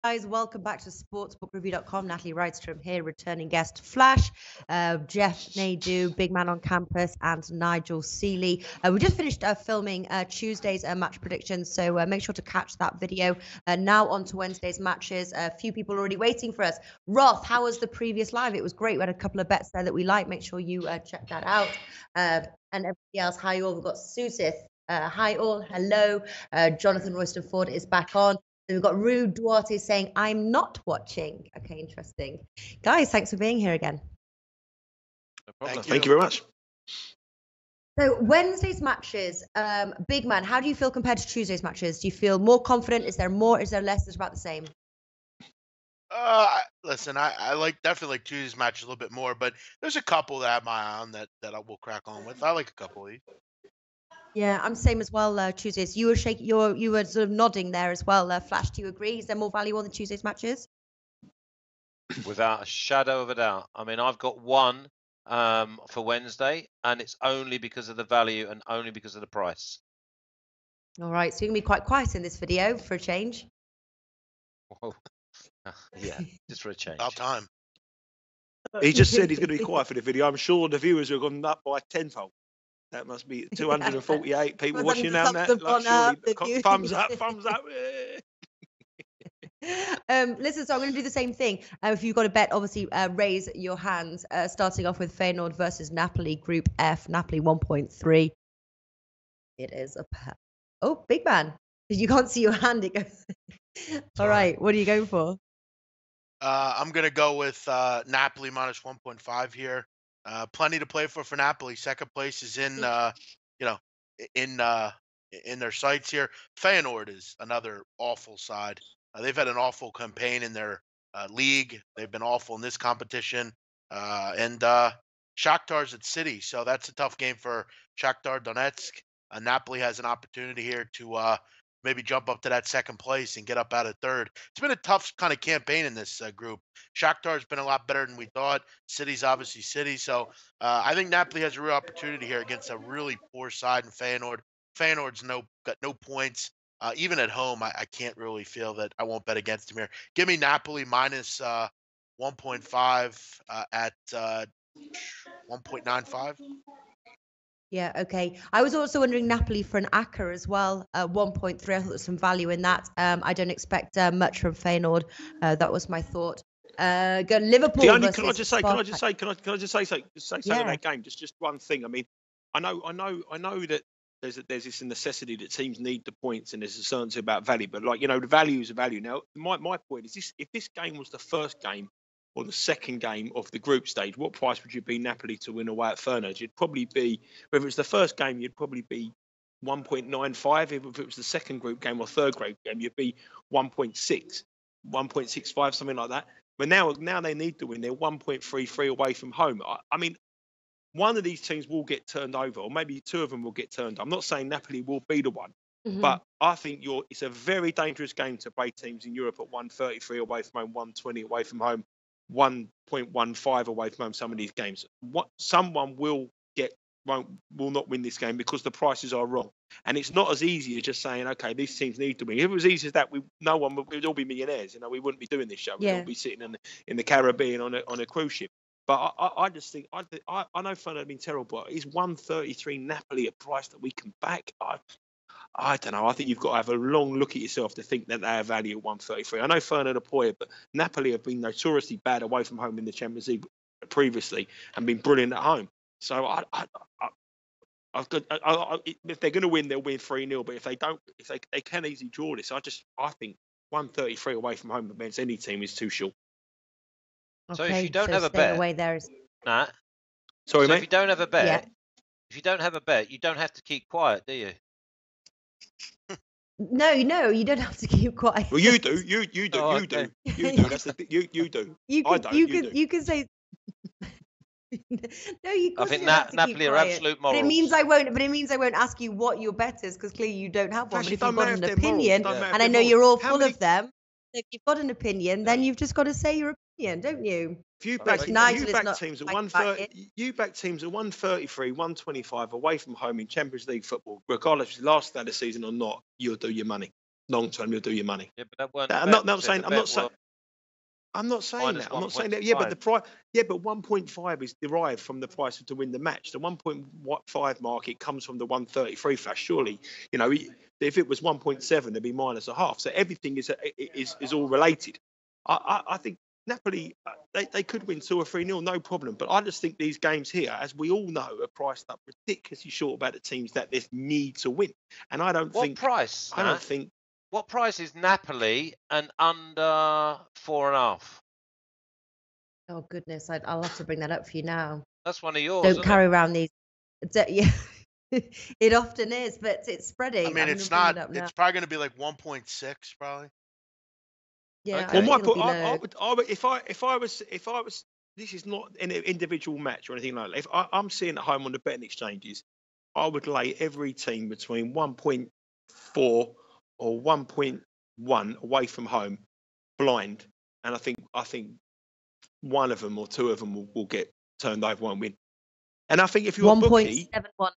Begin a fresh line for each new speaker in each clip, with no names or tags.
Guys, welcome back to sportsbookreview.com. Natalie Rydstrom here, returning guest Flash, Jeff Nadeau, Big Man on Campus, and Nigel Seeley. We just finished filming Tuesday's match predictions, so make sure to catch that video. Now on to Wednesday's matches. A few people already waiting for us. Roth, how was the previous live? It was great. We had a couple of bets there that we liked. Make sure you check that out. And everybody else, hi all. We've got Susith. Hi all. Hello. Jonathan Royston Ford is back on. We've got Rue Duarte saying, I'm not watching. Okay, interesting. Guys, thanks for being here again.
No problem.
Thank you very much.
So Wednesday's matches, Big Man, how do you feel compared to Tuesday's matches? Do you feel more confident? Is there more? Is there less? Is it about the same?
Listen, I definitely like Tuesday's match a little bit more, but there's a couple that I have my eye on that I will crack on with. I like a couple of these.
Yeah, I'm same as well. Tuesdays, you were shaking, you were sort of nodding there as well. Flash, do you agree? Is there more value on the Tuesdays matches?
Without a shadow of a doubt. I mean, I've got one for Wednesday, and it's only because of the value and only because of the price.
All right, so you're gonna be quite quiet in this video for a change.
Whoa. Yeah, just for a change.
About time.
He just said he's going to be quiet for the video. I'm sure the viewers have gone up by tenfold. That must be 248 people watching now. That thumbs up, thumbs up.
Listen, so I'm going to do the same thing. If you've got a bet, obviously raise your hands. Starting off with Feyenoord versus Napoli, Group F. Napoli 1.3. It is a oh, Big Man. You can't see your hand. It goes. All right, what are you going for?
I'm going to go with Napoli minus 1.5 here. Plenty to play for Napoli. Second place is in their sights here. Feyenoord is another awful side. They've had an awful campaign in their league. They've been awful in this competition. And Shakhtar's at City, so that's a tough game for Shakhtar Donetsk. Napoli has an opportunity here to maybe jump up to that second place and get up out of third. It's been a tough kind of campaign in this group. Shakhtar's been a lot better than we thought. City's obviously City. So I think Napoli has a real opportunity here against a really poor side in Feyenoord. Feyenoord's got no points. Even at home, I can't really feel that I won't bet against him here. Give me Napoli minus 1.5 at 1.95.
Yeah, okay. I was also wondering Napoli for an ACCA as well, 1.3. I thought there was some value in that. I don't expect much from Feyenoord. That was my thought. Go Liverpool.
Can I just say something
Yeah.
on that game? Just one thing. I mean, I know that there's this necessity that teams need the points and there's a certainty about value, but the value is a value. Now, my point is this: if this game was the first game or the second game of the group stage, what price would you be Napoli to win away at Feyenoord? You'd probably be, whether it's the first game, you'd probably be 1.95. If it was the second group game or third group game, you'd be 1.6, 1.65, something like that. But now they need to win. They're 1.33 away from home. I mean, one of these teams will get turned over, or maybe two of them will get turned. I'm not saying Napoli will be the one, but I think it's a very dangerous game to play teams in Europe at 133 away from home, 120 away from home, 1.15 away from home. Some of these games, someone will not win this game because the prices are wrong, and it's not as easy as just saying, okay, these teams need to win. If it was easy as that, we'd all be millionaires. We wouldn't be doing this show. We'd all be sitting in the Caribbean on a cruise ship. But I just think I know Feyenoord have been terrible. But is 133 Napoli a price that we can back? I don't know. I think you've got to have a long look at yourself to think that they have value at 133. I know Feyenoord are poor, but Napoli have been notoriously bad away from home in the Champions League previously and been brilliant at home. So if they're going to win, they'll win 3-0. But if they don't, they can easily draw this. I think 133 away from home against any team is too short.
So if you don't have a bet,
away there is...
Sorry,
so
mate.
if you don't have a bet, you don't have to keep quiet, do you?
No, you don't have to keep quiet.
Well, you do. You do.
Oh,
you
okay.
do. You do. That's you do. I don't.
You can say. No, you.
I think
Napoli
Napoli are absolute morals.
But it means I won't ask you what your bet is because clearly you don't have one. But if you've got an opinion, and I know you're all full of them, if you've got an opinion, then you've just got to say your opinion, don't you?
If you back teams at 130, you back teams at 133, 125 away from home in Champions League football, regardless if it's last day of the season or not, you'll do your money. long term, you'll do your money.
Yeah, but that weren't.
I'm not saying. I'm not saying. I'm not saying
minus
that. I'm not saying that. Yeah, but
1.5.
the price. Yeah, but 1.5 is derived from the price to win the match. The 1.5 mark, it comes from the 133 flash. Surely, you know, if it was 1.7, it'd be minus a half. So everything is all related. I think Napoli, they could win 2 or 3-0, no problem. But I just think these games here, as we all know, are priced up ridiculously short about the teams that they need to win. And I don't
What
think.
price?
I don't think.
What price is Napoli and under 4.5?
Oh goodness, I'll have to bring that up for you now.
That's one of yours.
Don't
isn't
carry around these. Yeah, it often is, but it's spreading.
I mean,
I'm
it's
gonna bring
not.
it up now.
It's probably going to be like 1.6, probably.
Yeah,
Okay.
I
Well,
think it'll be low.
I would, if I was, this is not an individual match or anything like that. If I'm seeing at home on the betting exchanges, I would lay every team between 1.4 or 1.1 away from home, blind, and I think one of them or 2 of them will get turned over, won't win. And I think if you're a bookie,
1.71.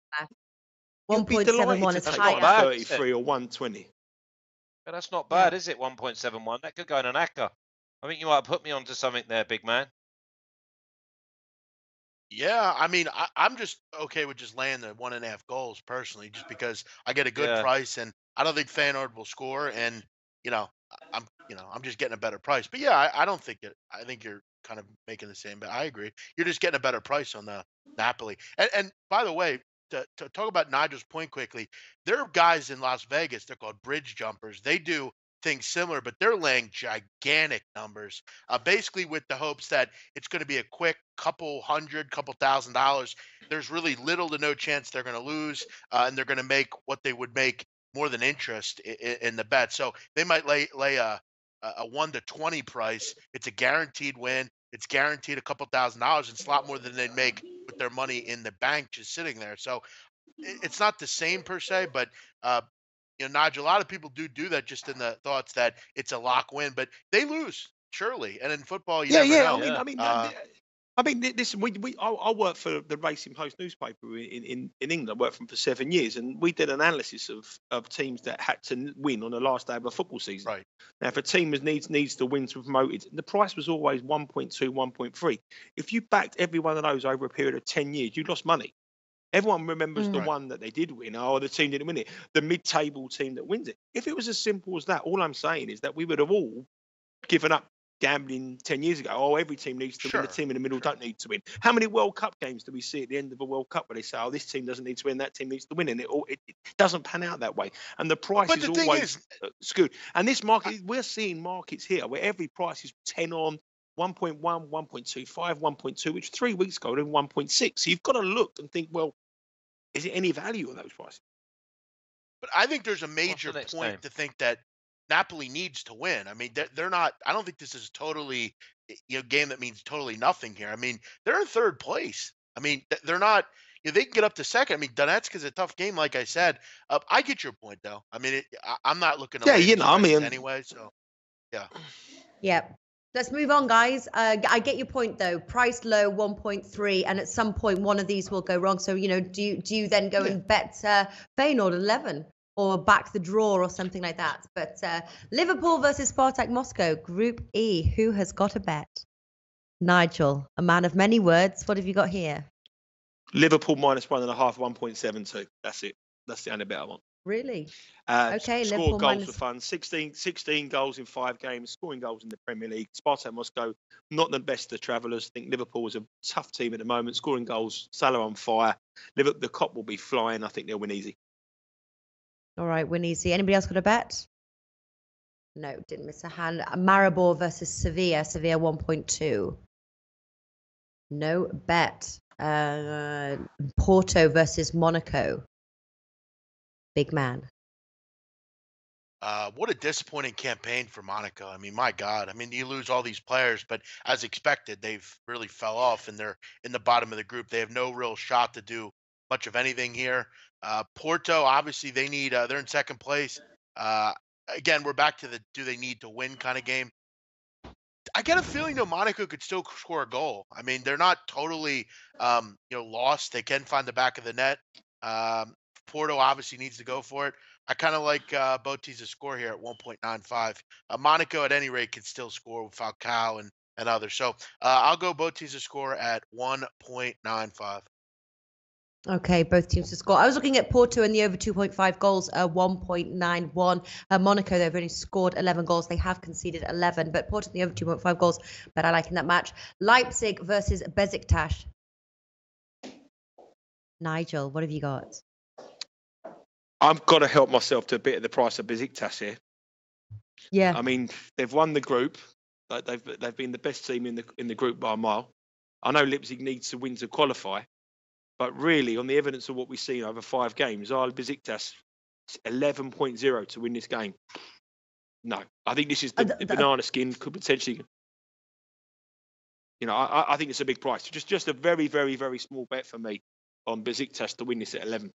you'd be
1.71
delighted to
is
take
not
higher.
bad.
133 or 120.
But that's not
Yeah.
bad, is it? 1.71. That could go in an acca. I think you might have put me onto something there, big man.
Yeah, I mean, I'm just okay with just laying the 1.5 goals personally, just because I get a good
Yeah.
price, and I don't think Feyenoord will score, and I'm just getting a better price. But yeah, I don't think it. I think you're kind of making the same, but I agree. You're just getting a better price on the Napoli. And by the way, to talk about Nigel's point quickly, there are guys in Las Vegas. They're called bridge jumpers. They do things similar, but they're laying gigantic numbers, basically with the hopes that it's going to be a quick couple hundred, couple $1,000s. There's really little to no chance they're going to lose, and they're going to make what they would make more than interest in the bet. So they might lay a 1 to 20 price. It's a guaranteed win. It's guaranteed a couple $1,000s. It's a lot more than they'd make with their money in the bank just sitting there. So it's not the same per se, but Nigel, a lot of people do that just in the thoughts that it's a lock win, but they lose surely. And in football, you never know.
Yeah.
I mean, listen. I worked for the Racing Post newspaper in England. I worked for them for 7 years, and we did an analysis of teams that had to win on the last day of a football season.
Right.
Now, if a team needs to win to be promoted, the price was always 1.2, 1.3. If you backed every one of those over a period of 10 years, you lost money. Everyone remembers the
Right.
one that they did win. Oh, the team didn't win it. The mid-table team that wins it. If it was as simple as that, all I'm saying is that we would have all given up gambling 10 years ago. Oh, every team needs to win. The
Sure,
team in the middle don't need to win. How many World Cup games do we see at the end of a World Cup where they say, oh, this team doesn't need to win, that team needs to win? And it doesn't pan out that way. And the price
But
is
the thing
always
is,
skewed. And this market, we're seeing markets here where every price is 10 on, 1.1, 1.25, 1.2, which 3 weeks ago was 1.6. So you've got to look and think, well, is it any value on those prices?
but I think there's a
What's
major
the next
point
game?
to think that Napoli needs to win. I mean, they're not. I don't think this is totally game that means totally nothing here. I mean, they're in third place. I mean, they're not. They can get up to second. I mean, Donetsk is a tough game, like I said. I get your point, though. I mean, I'm not looking to
Yeah,
lay these
I
prices
mean,
anyway. So yeah.
Yep. Let's move on, guys. I get your point though. Price low 1.3, and at some point one of these will go wrong. So do you then go and bet Feyenoord 11 or back the draw or something like that? But Liverpool versus Spartak Moscow, Group E. Who has got a bet? Nigel, a man of many words. What have you got here?
Liverpool minus 1.5, 1.72. That's it. That's the only bet I want.
Really? Okay,
Score
Liverpool
goals
minus...
for fun. 16 goals in 5 games, scoring goals in the Premier League. Spartak Moscow, not the best of travellers. I think Liverpool is a tough team at the moment, scoring goals. Salah on fire. The cop will be flying. I think they'll win easy.
All right, win easy. Anybody else got a bet? No, didn't miss a hand. Maribor versus Sevilla. Sevilla 1.2. No bet. Porto versus Monaco. Big man.
What a disappointing campaign for Monaco. I mean, my God. I mean, you lose all these players, but as expected, they've really fell off, and they're in the bottom of the group. They have no real shot to do much of anything here. Porto, obviously, they need. They're in second place. Again, we're back to the do they need to win kind of game. I get a feeling though Monaco could still score a goal. I mean, they're not totally lost. They can find the back of the net. Porto obviously needs to go for it. I kind of like both teams to score here at 1.95. Monaco, at any rate, can still score with Falcao and others. So I'll go both teams to score at 1.95.
Okay, both teams to score. I was looking at Porto and the over 2.5 goals, 1.91. Monaco, they've only scored 11 goals. They have conceded 11, but Porto and the over 2.5 goals, but I like in that match. Leipzig versus Besiktas. Nigel, what have you got?
I've got to help myself to a bit of the price of Besiktas here.
Yeah.
I mean, they've won the group. They've been the best team in the group by a mile. I know Leipzig needs to win to qualify, but really, on the evidence of what we've seen over 5 games, are Besiktas 11.0 to win this game? No, I think this is the banana skin could potentially. You know, I think it's a big price. Just a very, very, very small bet for me on Besiktas to win this at 11.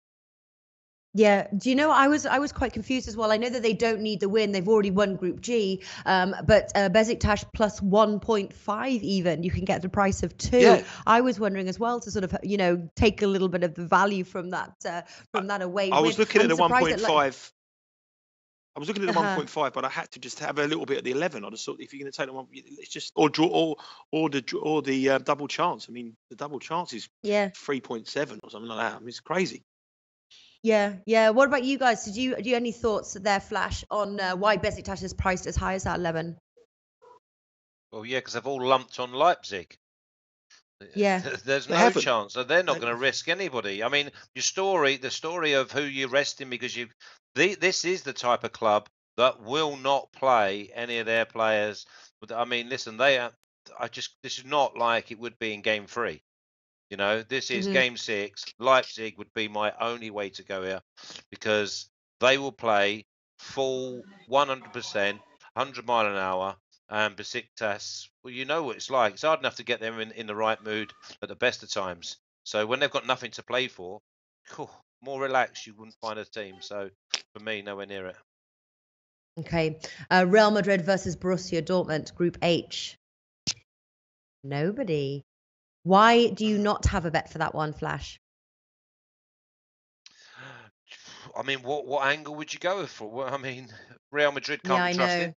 Yeah. Do you know, I was quite confused as well. I know that they don't need the win. They've already won Group G. But Besiktas plus 1.5 even, you can get the price of 2.
Yeah.
I was wondering as well to sort of, take a little bit of the value from that away
I was
win.
looking at
I'm
the
surprised
1.5. I was looking at the
Uh-huh.
1.5, but I had to just have a little bit of the 11. I just thought if you're going to take the one, it's just or draw or the double chance. I mean, the double chance is
Yeah.
3.7 or something like that. I mean, it's crazy.
Yeah. What about you guys? Do you have any thoughts there, Flash, on why Besiktas is priced as high as that 11?
Well, yeah, because they've all lumped on Leipzig.
Yeah.
There's
They
no
haven't.
chance. So they're not
They-
going to risk anybody. I mean, the story of who you're resting because this is the type of club that will not play any of their players. I mean, listen, this is not like it would be in game 3. This is
Mhm.
game 6. Leipzig would be my only way to go here because they will play full 100%, 100 mile an hour. And Besiktas, well, you know what it's like. It's hard enough to get them in the right mood at the best of times. So when they've got nothing to play for, more relaxed, you wouldn't find a team. So for me, nowhere near it.
Okay. Real Madrid versus Borussia Dortmund, Group H. Nobody. Why do you not have a bet for that one, Flash?
I mean, what angle would you go for? Well, I mean, Real Madrid
Yeah,
can't
I
be
know.
trusted.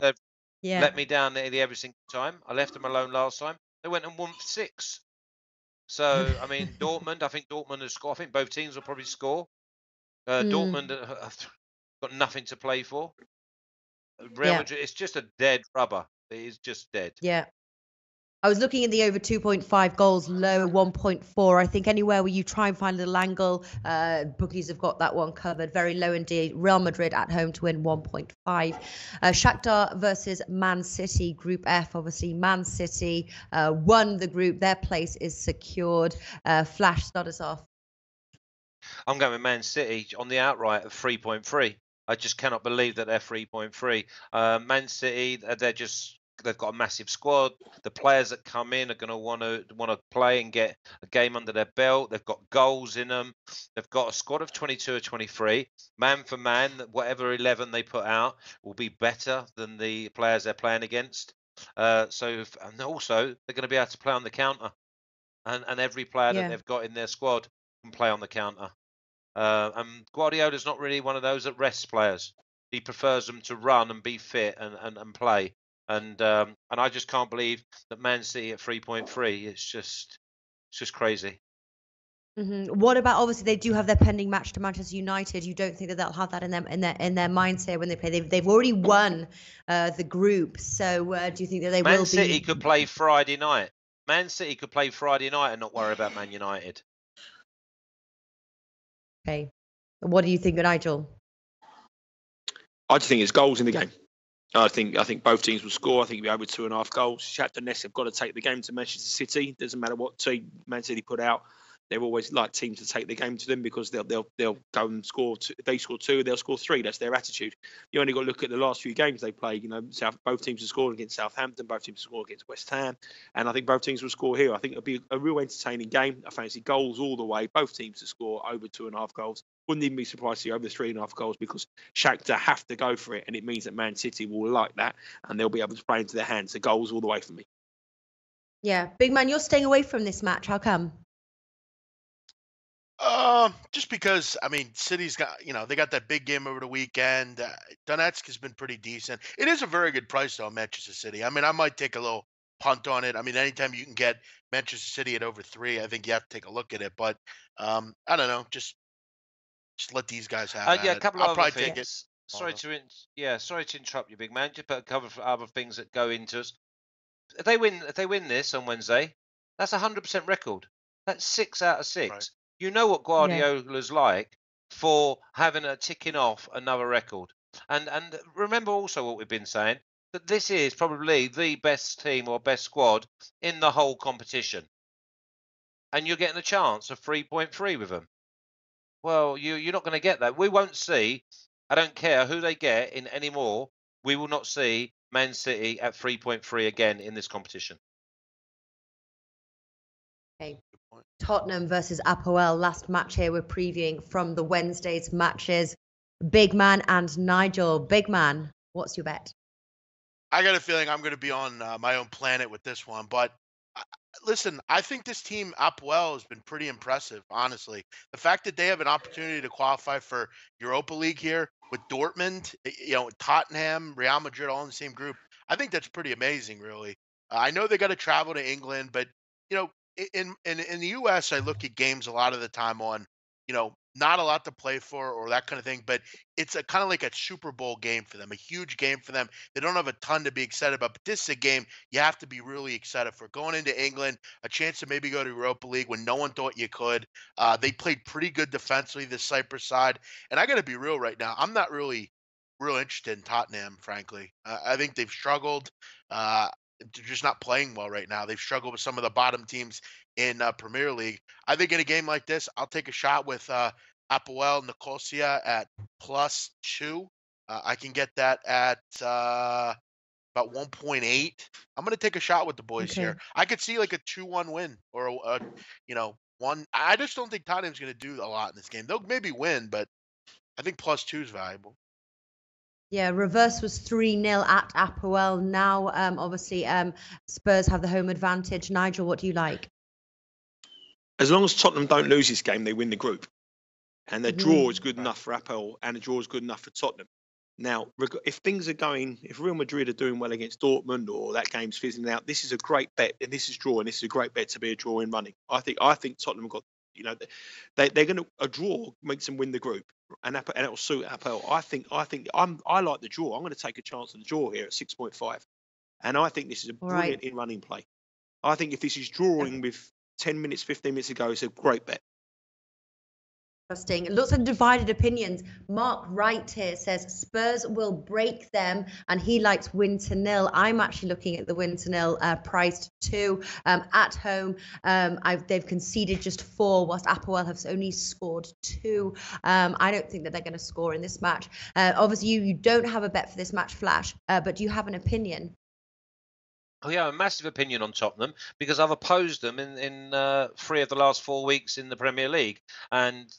They've
Yeah.
let me down nearly every single time. I left them alone last time. They went and won 6. So, I mean, I think Dortmund has scored. I think both teams will probably score. Dortmund have got nothing to play for. Real
Yeah.
Madrid, it's just a dead rubber. It is just dead.
Yeah. I was looking at the over 2.5 goals, low 1.4. I think anywhere where you try and find a little angle, bookies have got that one covered. Very low indeed. Real Madrid at home to win 1.5. Shakhtar versus Man City, Group F. Obviously, Man City won the group. Their place is secured. Flash, start us off.
I'm going with Man City on the outright of 3.3. I just cannot believe that they're 3.3. Man City, they've got a massive squad. The players that come in are going to want to play and get a game under their belt. They've got goals in them. They've got a squad of 22 or 23. Man for man, whatever 11 they put out will be better than the players they're playing against. And also they're going to be able to play on the counter, and every player that they've got in their squad can play on the counter. And Guardiola's not really one of those that rests players. He prefers them to run and be fit and play. And I just can't believe that Man City at 3.3. It's just crazy.
What about, obviously they do have their pending match to Manchester United. You don't think that they'll have that in their mindset when they play? They've already won the group. So do you think that they will be?
Man City could play Friday night. Man City could play Friday night and not worry about Man United.
Okay. What do you think, Nigel?
I just think it's goals in the game. I think both teams will score. I think it'll be over 2.5 goals. Shakhtar Donetsk have got to take the game to Manchester City. Doesn't matter what team Man City put out. They're always like teams to take the game to them because they'll go and score. If they score 2, they'll score 3. That's their attitude. You only got to look at the last few games they played. Both teams have scored against Southampton. Both teams have scored against West Ham, and I think both teams will score here. I think it'll be a real entertaining game. I fancy goals all the way. Both teams to score over 2.5 goals. Wouldn't even be surprised to see over 3.5 goals because Shakhtar have to go for it, and it means that Man City will like that, and they'll be able to play into their hands. So goals all the way for me.
Yeah, big man, you're staying away from this match. How come?
Just because I mean, City's got they got that big game over the weekend. Donetsk has been pretty decent. It is a very good price though, Manchester City. I mean, I might take a little punt on it. I mean, anytime you can get Manchester City at over 3, I think you have to take a look at it. But I don't know, just let these guys have
Yeah,
at
a
it.
couple
I'll
of other
probably take it.
things.
Although.
Sorry to interrupt you, big man. Just put a couple of other things that go into us. If they win this on Wednesday, that's 100% record. That's 6 out of
Right.
6. You know what Guardiola's like for having a ticking off another record. And remember also what we've been saying, that this is probably the best team or best squad in the whole competition. And you're getting a chance of 3.3 with them. Well, you're not going to get that. We won't see. I don't care who they get in anymore. We will not see Man City at 3.3 again in this competition.
Okay.
Good point.
Tottenham versus Apoel. Last match here we're previewing from the Wednesday's matches. Big Man and Nigel. Big Man, what's your bet?
I got a feeling I'm going to be on my own planet with this one, but uh, listen, I think this team up well has been pretty impressive, honestly. The fact that they have an opportunity to qualify for Europa League here with Dortmund, Tottenham, Real Madrid, all in the same group, I think that's pretty amazing, really. I know they got to travel to England, but in the U.S., I look at games a lot of the time on, not a lot to play for or that kind of thing, but it's a kind of like a Super Bowl game for them, a huge game for them. They don't have a ton to be excited about, but this is a game you have to be really excited for. Going into England, a chance to maybe go to Europa League when no one thought you could. They played pretty good defensively, this Cyprus side. And I got to be real right now. I'm not really real interested in Tottenham, frankly. I think they've struggled. They're just not playing well right now. They've struggled with some of the bottom teams in Premier League. I think in a game like this, I'll take a shot with Apoel Nicosia at +2. I can get that at about 1.8. I'm going to take a shot with the boys
Okay.
here. I could see like a 2-1 win or one. I just don't think Tottenham's going to do a lot in this game. They'll maybe win, but I think +2 is valuable.
Yeah, reverse was 3-0 at Apoel. Now, obviously, Spurs have the home advantage. Nigel, what do you like?
As long as Tottenham don't lose this game, they win the group. And the draw is good
Right.
enough for Apple, and the draw is good enough for Tottenham. Now, if Real Madrid are doing well against Dortmund or that game's fizzling out, this is a great bet, and this is draw, and this is a great bet to be a draw in running. I think Tottenham have got, they're going to a draw makes them win the group, and it'll suit Apple. I like the draw. I'm going to take a chance on the draw here at 6.5, and I think this is a
All right.
brilliant in running play. I think if this is drawing with 10 minutes, 15 minutes ago, it's a great bet.
Interesting. It looks like divided opinions. Mark Wright here says Spurs will break them, and he likes win to nil. I'm actually looking at the win to nil, priced 2 at home. They've conceded just 4, whilst Apoel have only scored 2. I don't think that they're going to score in this match. Obviously, you don't have a bet for this match, Flash, but do you have an opinion?
Oh yeah, a massive opinion on Tottenham because I've opposed them in 3 of the last 4 weeks in the Premier League, and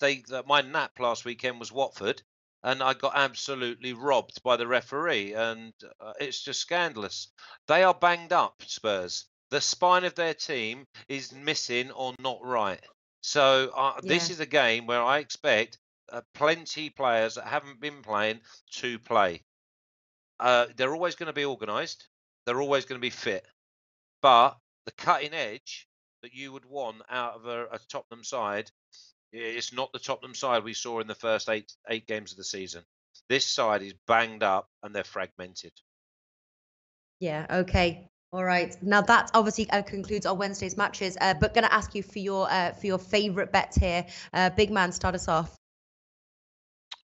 my nap last weekend was Watford, and I got absolutely robbed by the referee, and it's just scandalous. They are banged up, Spurs. The spine of their team is missing or not right. So this
Yeah.
is a game where I expect plenty players that haven't been playing to play. They're always going to be organised. They're always going to be fit. But the cutting edge that you would want out of a Tottenham side, it's not the Tottenham side we saw in the first eight games of the season. This side is banged up and they're fragmented.
Yeah. Okay. All right. Now that obviously concludes our Wednesday's matches. But going to ask you for your favourite bets here. Big Man, start us off.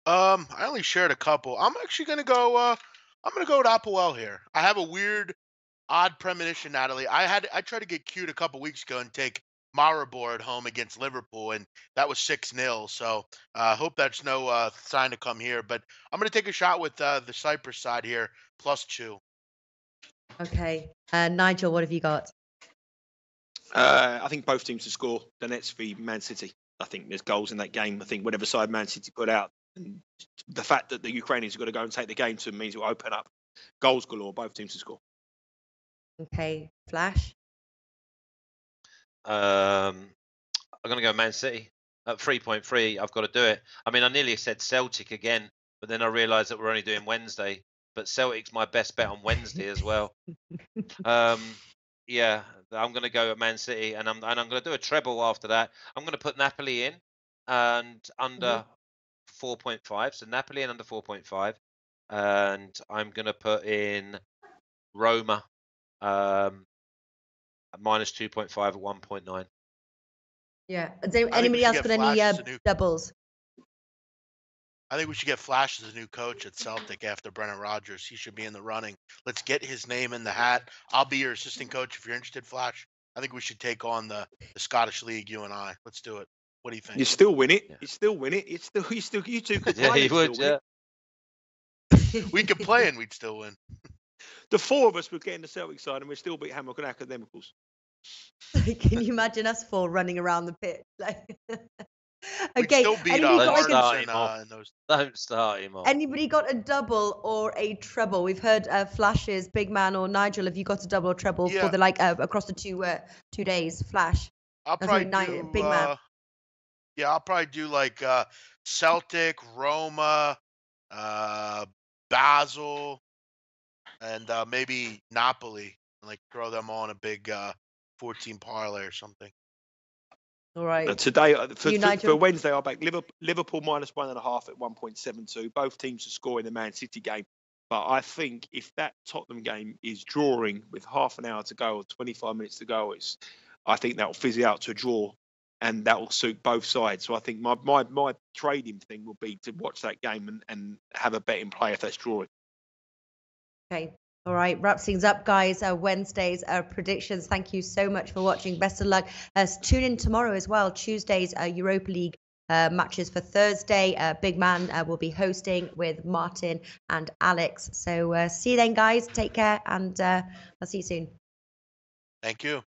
I only shared a couple. I'm actually gonna go. I'm gonna go with Apoel here. I have a weird, odd premonition, Natalie. I tried to get cute a couple weeks ago and take Maribor at home against Liverpool, and that was 6-0. So I hope that's no sign to come here. But I'm gonna take a shot with the Cyprus side here, +2.
Okay. Nigel, what have you got?
I think both teams to score. Donetsk v Man City. I think there's goals in that game. I think whatever side Man City put out, and the fact that the Ukrainians have got to go and take the game to means it will open up goals galore. Both teams to score.
Okay. Flash.
I'm going to go Man City. at 3.3, I've got to do it. I mean, I nearly said Celtic again, but then I realised that we're only doing Wednesday. But Celtic's my best bet on Wednesday as well. Yeah, I'm going to go at Man City, and I'm going to do a treble after that. I'm going to put Napoli in and under 4.5. So Napoli in under 4.5, and I'm going to put in Roma at minus 2.5 at 1.9.
Yeah.
we
Anybody
should
else
get
got any
Flash as a new-
doubles?
I think we should get Flash as a new coach at Celtic after Brendan Rodgers. He should be in the running. Let's get his name in the hat. I'll be your assistant coach if you're interested, Flash. I think we should take on the Scottish League, you and I. Let's do it. What do you think?
You still win it.
Yeah.
You still win it. It's still you two could
Yeah,
play.
you
and
would.
still win
Yeah.
it.
We could play and we'd still win.
The four of us would get in the Celtic side and we'd still beat Hamilton Academicals.
Can you imagine us four running around the pitch?
We'd
Okay.
still beat
Anybody got,
Don't
like,
start him off.
and those.
Don't start him off.
anybody got a double or a treble? We've heard Flash's Big Man or Nigel. Have you got a double or treble
Yeah.
for the across the 2 days? Flash.
I'll
Sorry,
probably do
Big Man.
Yeah, I'll probably do like Celtic, Roma, Basel, and maybe Napoli, and like throw them on a big 14 parlay or something.
All right.
And today, for
Nigel?
Wednesday, I'll back Liverpool minus 1.5 at 1.72. Both teams to score in the Man City game. But I think if that Tottenham game is drawing with half an hour to go or 25 minutes to go, I think that will fizz out to a draw, and that will suit both sides. So I think my trading thing will be to watch that game and have a bet in play if that's drawing.
Okay. All right. Wraps things up, guys. Wednesday's predictions. Thank you so much for watching. Best of luck. Tune in tomorrow as well. Tuesday's Europa League matches for Thursday. Big Man will be hosting with Martin and Alex. So see you then, guys. Take care, and I'll see you soon.
Thank you.